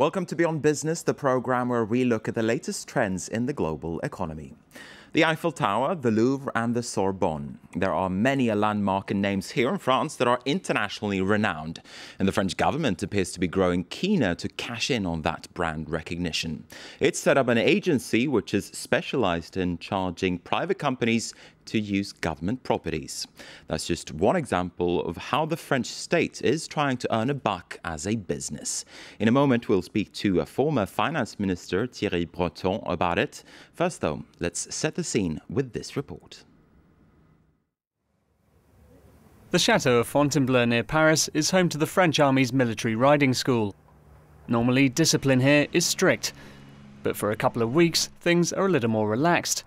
Welcome to Beyond Business, the program where we look at the latest trends in the global economy. The Eiffel Tower, the Louvre and the Sorbonne. There are many landmark names here in France that are internationally renowned, and the French government appears to be growing keener to cash in on that brand recognition. It's set up an agency which is specialized in charging private companies to use government properties. That's just one example of how the French state is trying to earn a buck as a business. In a moment, we'll speak to a former finance minister, Thierry Breton, about it. First, though, let's set the scene with this report. The Château of Fontainebleau near Paris is home to the French Army's military riding school. Normally, discipline here is strict, but for a couple of weeks, things are a little more relaxed.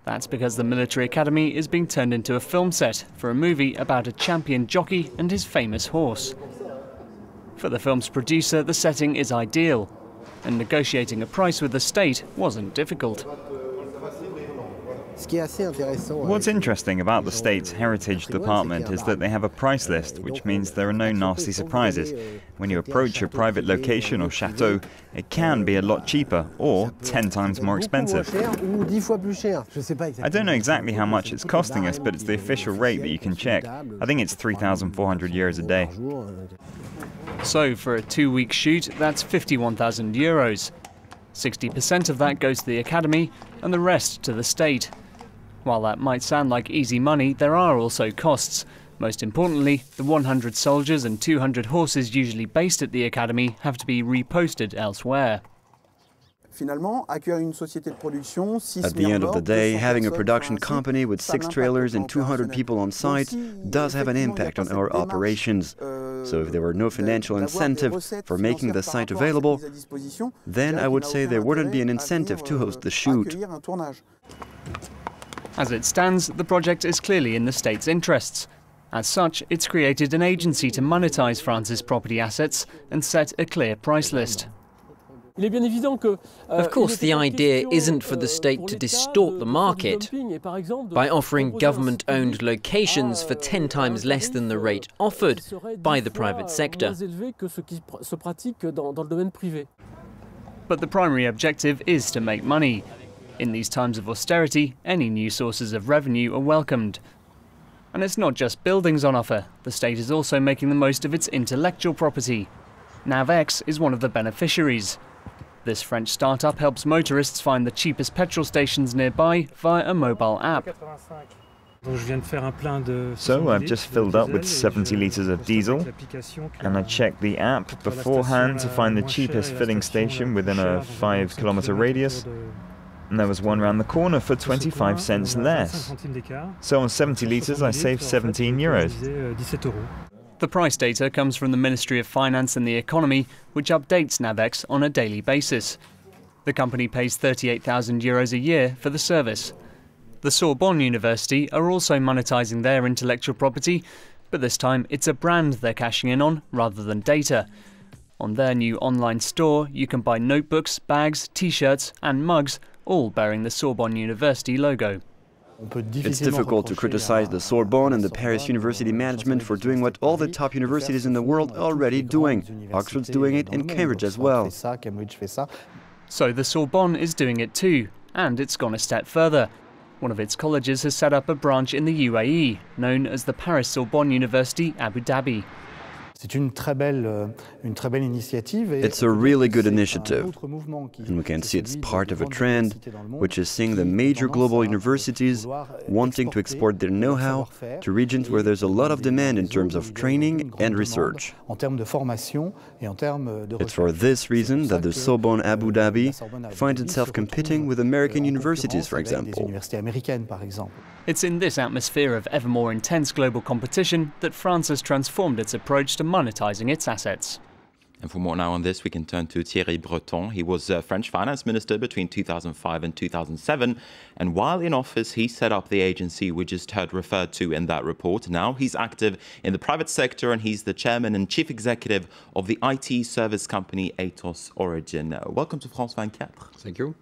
That's because the military academy is being turned into a film set for a movie about a champion jockey and his famous horse. For the film's producer, the setting is ideal, and negotiating a price with the state wasn't difficult. What's interesting about the state's heritage department is that they have a price list, which means there are no nasty surprises. When you approach a private location or chateau, it can be a lot cheaper or 10 times more expensive. I don't know exactly how much it's costing us, but it's the official rate that you can check. I think it's 3,400 euros a day. So for a 2-week shoot, that's 51,000 euros. 60% of that goes to the academy and the rest to the state. While that might sound like easy money, there are also costs. Most importantly, the 100 soldiers and 200 horses usually based at the academy have to be reposted elsewhere. At the end of the day, having a production company with 6 trailers and 200 people on site does have an impact on our operations. So if there were no financial incentive for making the site available, then I would say there wouldn't be an incentive to host the shoot. As it stands, the project is clearly in the state's interests. As such, it's created an agency to monetize France's property assets and set a clear price list. Of course, the idea isn't for the state to distort the market by offering government-owned locations for 10 times less than the rate offered by the private sector. But the primary objective is to make money. In these times of austerity, any new sources of revenue are welcomed. And it's not just buildings on offer. The state is also making the most of its intellectual property. Navex is one of the beneficiaries. This French startup helps motorists find the cheapest petrol stations nearby via a mobile app. So I've just filled up with 70 litres of diesel, and I checked the app beforehand to find the cheapest filling station within a 5-kilometre radius. And there was one round the corner for 25 cents less. So on 70 litres I saved 17 euros. The price data comes from the Ministry of Finance and the Economy, which updates Navex on a daily basis. The company pays 38,000 euros a year for the service. The Sorbonne University are also monetizing their intellectual property, but this time it's a brand they're cashing in on rather than data. On their new online store, you can buy notebooks, bags, t-shirts and mugs, all bearing the Sorbonne University logo. It's difficult to criticize the Sorbonne and the Paris University management for doing what all the top universities in the world are already doing. Oxford's doing it and Cambridge as well. So the Sorbonne is doing it too, and it's gone a step further. One of its colleges has set up a branch in the UAE, known as the Paris Sorbonne University Abu Dhabi. It's a really good initiative, and we can see it's part of a trend, which is seeing the major global universities wanting to export their know-how to regions where there's a lot of demand in terms of training and research. It's for this reason that the Sorbonne Abu Dhabi finds itself competing with American universities, for example. It's in this atmosphere of ever more intense global competition that France has transformed its approach to monetizing its assets. And for more now on this, we can turn to Thierry Breton. He was French finance minister between 2005 and 2007. And while in office, he set up the agency we just heard referred to in that report. Now he's active in the private sector, and he's the chairman and chief executive of the IT service company Atos Origin. Welcome to France 24. Thank you.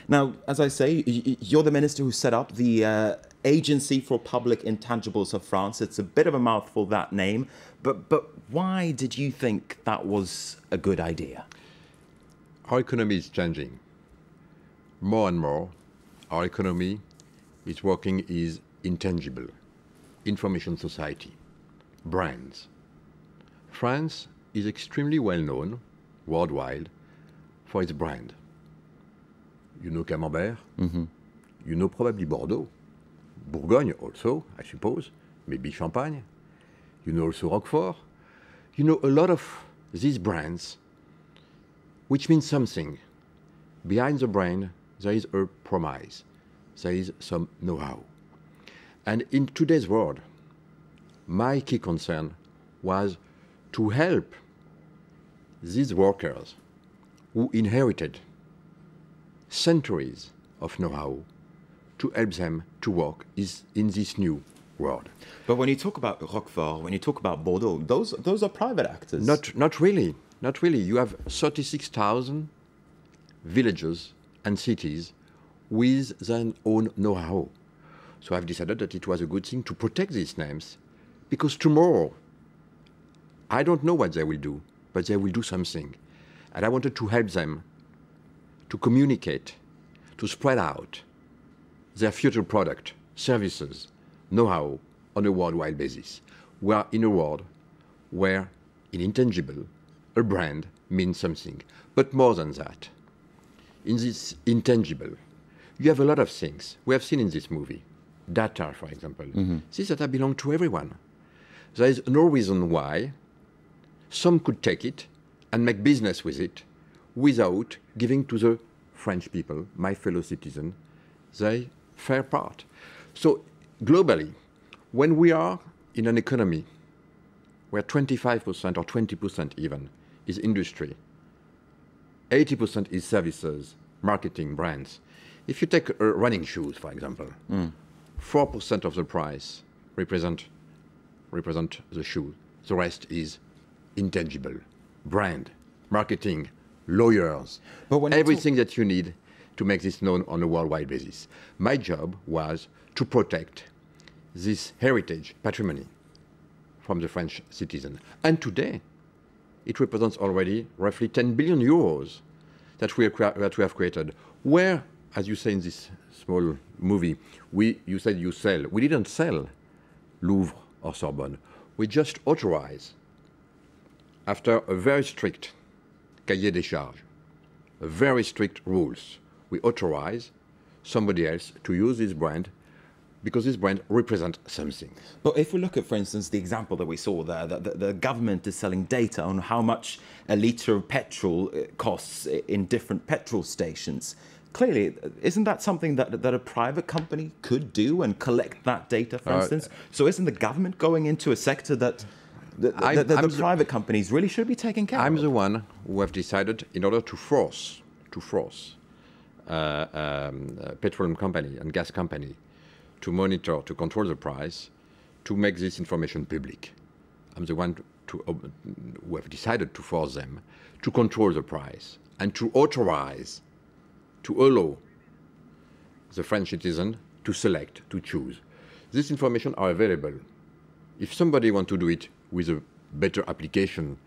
Now, as I say, you're the minister who set up the Agency for Public Intangibles of France. It's a bit of a mouthful, that name, but why did you think that was a good idea? our economy is changing. More and more, our economy is working is intangible, information society, brands. France is extremely well known worldwide for its brand. You know Camembert, you know probably Bordeaux, Bourgogne also, I suppose, maybe Champagne. You know also Roquefort. You know a lot of these brands, which means something. Behind the brand, there is a promise. There is some know-how. And in today's world, my key concern was to help these workers who inherited centuries of know-how to help them to work in this new world. But when you talk about Roquefort, when you talk about Bordeaux, those are private actors. Not really. Not really. You have 36,000 villages and cities with their own know-how. So I've decided that it was a good thing to protect these names, because tomorrow, I don't know what they will do, but they will do something. And I wanted to help them to communicate, to spread out their future product, services, know-how on a worldwide basis. We are in a world where, in intangible, a brand means something. But more than that, in this intangible, you have a lot of things we have seen in this movie. Data, for example. These data belong to everyone. There is no reason why some could take it and make business with it without giving to the French people, my fellow citizens, their fair part. So globally, when we are in an economy where 25% or 20% even is industry, 80% is services, marketing, brands. If you take running shoes, for example, 4% of the price represent the shoe. The rest is intangible, brand, marketing, lawyers, everything that you need to make this known on a worldwide basis. My job was to protect this heritage, patrimony from the French citizen. And today, it represents already roughly 10 billion euros that we have created. Where, as you say in this small movie, you said you sell. We didn't sell Louvre or Sorbonne. We just authorize, after a very strict cahier des charges, very strict rules, we authorize somebody else to use this brand because this brand represents something. But if we look at, for instance, the example that we saw there, that the government is selling data on how much a litre of petrol costs in different petrol stations, clearly, isn't that something that a private company could do and collect that data, for instance? So isn't the government going into a sector that the private companies really should be taking care of? I'm the one who have decided, in order to force petroleum company and gas company to monitor, to control the price, to make this information public. I'm the one who have decided to force them to control the price and to authorize, to allow the French citizen to select, to choose. This information are available. If somebody wants to do it with a better application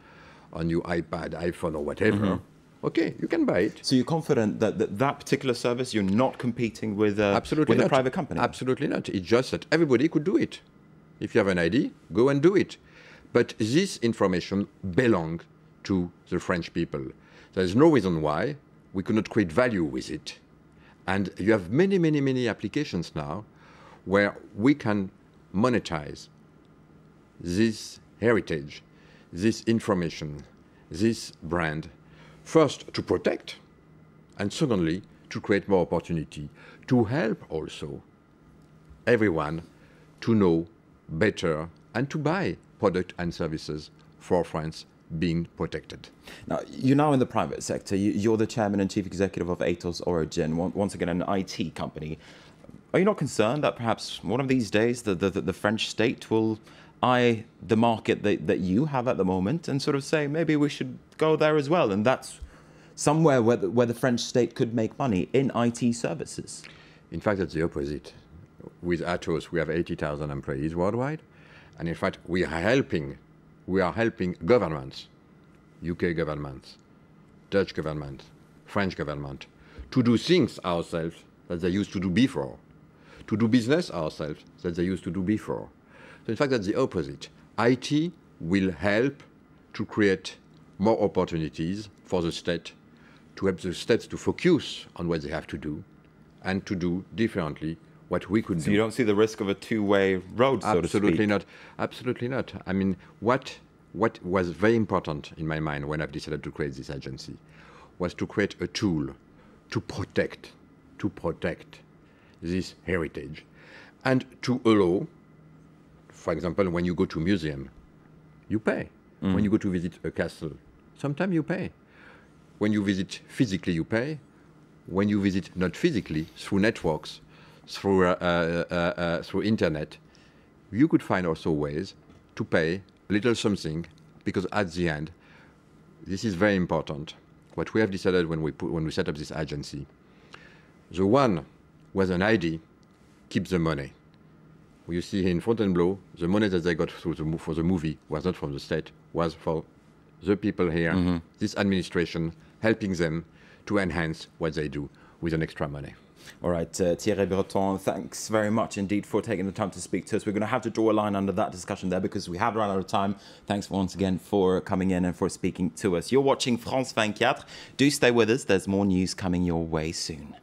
on your iPad, iPhone, or whatever, okay, you can buy it. So you're confident that that particular service, you're not competing with a private company? Absolutely not. It's just that everybody could do it. If you have an ID, go and do it. But this information belongs to the French people. There's no reason why we could not create value with it. And you have many, many, many applications now where we can monetize this heritage, this information, this brand, first to protect, and secondly, to create more opportunity, to help also everyone to know better and to buy products and services for France being protected. Now, you're now in the private sector. You're the chairman and chief executive of Atos Origin, once again an IT company. Are you not concerned that perhaps one of these days the French state will eye the market that you have at the moment and sort of say, maybe we should go there as well, and that's somewhere where the French state could make money in IT services? In fact, it's the opposite. With Atos, we have 80,000 employees worldwide, and in fact, we are helping governments, UK governments, Dutch government, French government, to do things ourselves that they used to do before, to do business ourselves that they used to do before. So in fact, that's the opposite. IT will help to create more opportunities for the state, to help the states to focus on what they have to do and to do differently what we could do. So you don't see the risk of a two-way road, so to speak? Absolutely not. Absolutely not. I mean, what was very important in my mind when I've decided to create this agency was to create a tool to protect this heritage and to allow, for example, when you go to a museum, you pay. When you go to visit a castle, sometimes you pay. When you visit physically, you pay. When you visit not physically, through networks, through internet, you could find also ways to pay a little something, because at the end, this is very important. What we have decided when we set up this agency, the one with an ID keeps the money. You see here in Fontainebleau, the money that they got for the movie was not from the state, was for the people here, this administration, helping them to enhance what they do with an extra money. All right, Thierry Breton, thanks very much indeed for taking the time to speak to us. We're going to have to draw a line under that discussion there because we have run out of time. Thanks once again for coming in and for speaking to us. You're watching France 24. Do stay with us. There's more news coming your way soon.